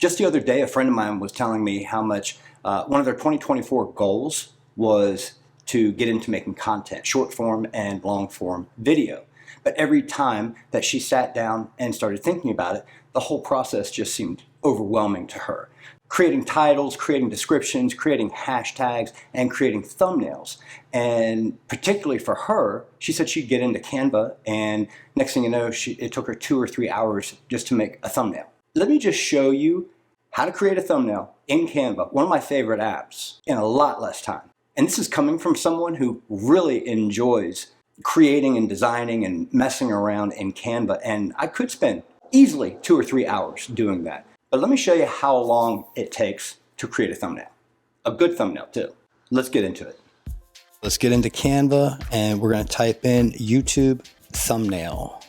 Just the other day, a friend of mine was telling me how much one of their 2024 goals was to get into making content, short form and long form video. But every time that she sat down and started thinking about it, the whole process just seemed overwhelming to her. Creating titles, creating descriptions, creating hashtags, and creating thumbnails. And particularly for her, she said she'd get into Canva, and next thing you know, it took her 2 or 3 hours just to make a thumbnail. Let me just show you how to create a thumbnail in Canva, one of my favorite apps, in a lot less time. And this is coming from someone who really enjoys creating and designing and messing around in Canva, and I could spend easily 2 or 3 hours doing that. But let me show you how long it takes to create a thumbnail. A good thumbnail too. Let's get into it. Let's get into Canva, and we're going to type in YouTube thumbnail.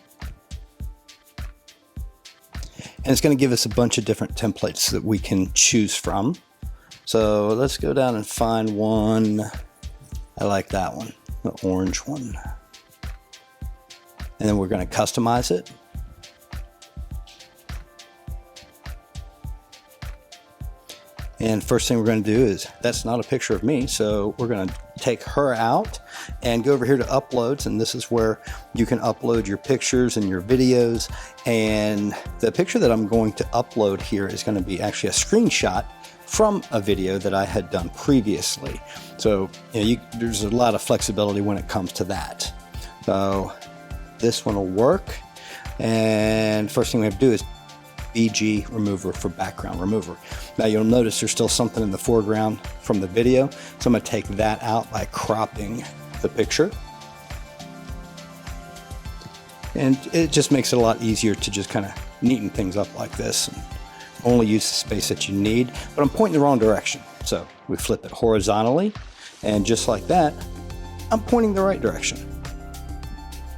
And it's going to give us a bunch of different templates that we can choose from. So let's go down and find one. I like that one, the orange one. And then we're going to customize it. And first thing we're going to do is, that's not a picture of me, so we're going to take her out and go over here to uploads, and this is where you can upload your pictures and your videos. And the picture that I'm going to upload here is going to be actually a screenshot from a video that I had done previously. So there's a lot of flexibility when it comes to that. So this one will work, and first thing we have to do is BG remover for background remover. Now you'll notice there's still something in the foreground from the video, so I'm going to take that out by cropping the picture. And it just makes it a lot easier to just kind of neaten things up like this and only use the space that you need. But I'm pointing the wrong direction, so we flip it horizontally, and just like that, I'm pointing the right direction.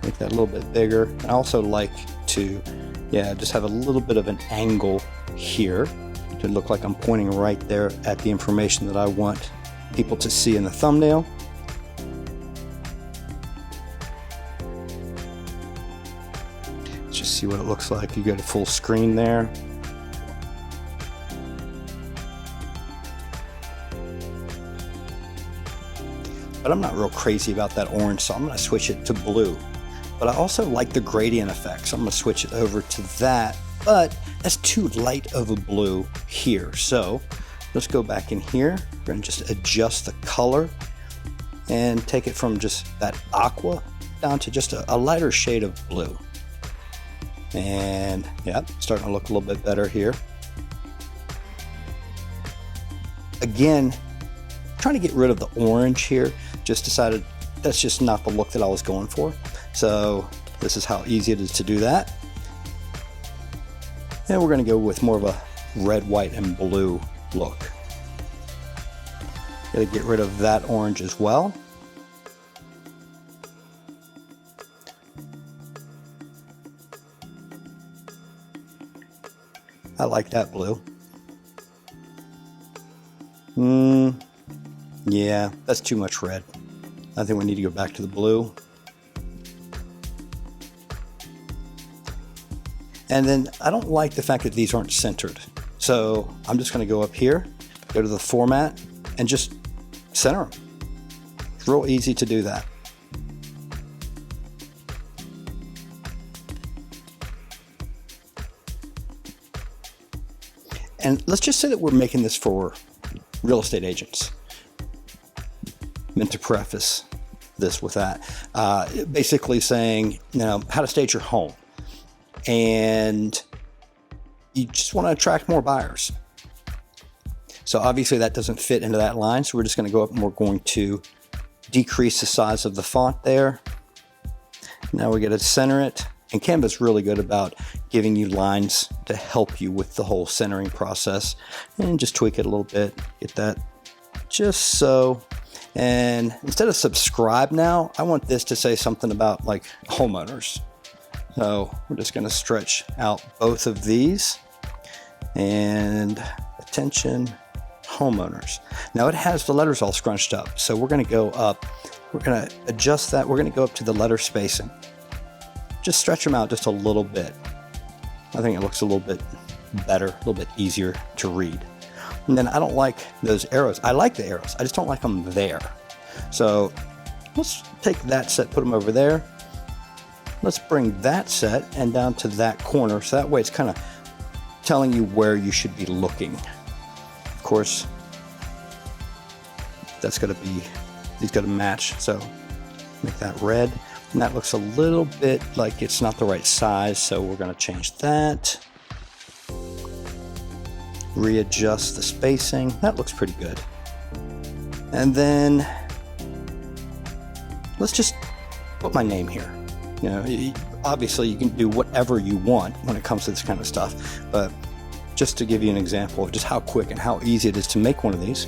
Make that a little bit bigger. I also like to just have a little bit of an angle here to look like I'm pointing right there at the information that I want people to see in the thumbnail. Let's just see what it looks like. You go to full screen there. But I'm not real crazy about that orange, so I'm going to switch it to blue. But I also like the gradient effect, so I'm going to switch it over to that, but that's too light of a blue here. So let's go back in here. We're going to just adjust the color and take it from just that aqua down to just a lighter shade of blue. And yeah, starting to look a little bit better here. Again, trying to get rid of the orange here. Just decided that's just not the look that I was going for. So this is how easy it is to do that. And we're going to go with more of a red, white, and blue look. Got to get rid of that orange as well. I like that blue. Yeah, that's too much red. I think we need to go back to the blue. And then I don't like the fact that these aren't centered. So I'm just going to go up here, go to the format, and just center them. It's real easy to do that. And let's just say that we're making this for real estate agents. Meant to preface this with that. Basically saying, how to stage your home. And you just want to attract more buyers. So obviously that doesn't fit into that line. So we're just going to go up and we're going to decrease the size of the font there. Now we got to center it. And Canva's really good about giving you lines to help you with the whole centering process. And just tweak it a little bit. Get that just so. And instead of subscribe now, I want this to say something about like homeowners. So we're just going to stretch out both of these. And attention, homeowners. Now it has the letters all scrunched up. So we're going to go up. We're going to adjust that. We're going to go up to the letter spacing. Just stretch them out just a little bit. I think it looks a little bit better, a little bit easier to read. And then I don't like those arrows. I like the arrows, I just don't like them there. So let's take that set, put them over there. Let's bring that set and down to that corner, so that way it's kind of telling you where you should be looking. Of course, that's got to be, these got to match, so make that red. And that looks a little bit like it's not the right size, so we're going to change that. Readjust the spacing. That looks pretty good. And then let's just put my name here. You know, obviously you can do whatever you want when it comes to this kind of stuff, but just to give you an example of just how quick and how easy it is to make one of these.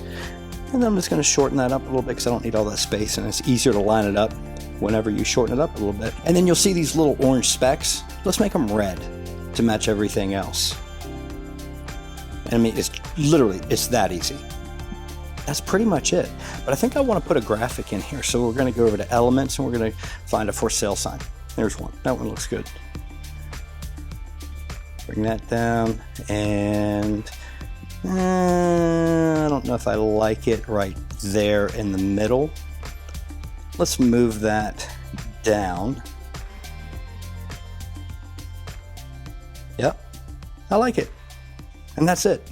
And then I'm just going to shorten that up a little bit because I don't need all that space, and it's easier to line it up whenever you shorten it up a little bit. And then you'll see these little orange specks. Let's make them red to match everything else. And I mean, it's literally, it's that easy. That's pretty much it. But I think I want to put a graphic in here. So we're going to go over to elements and we're going to find a for sale sign. There's one. That one looks good. Bring that down, and I don't know if I like it right there in the middle. Let's move that down. Yep, I like it. And that's it.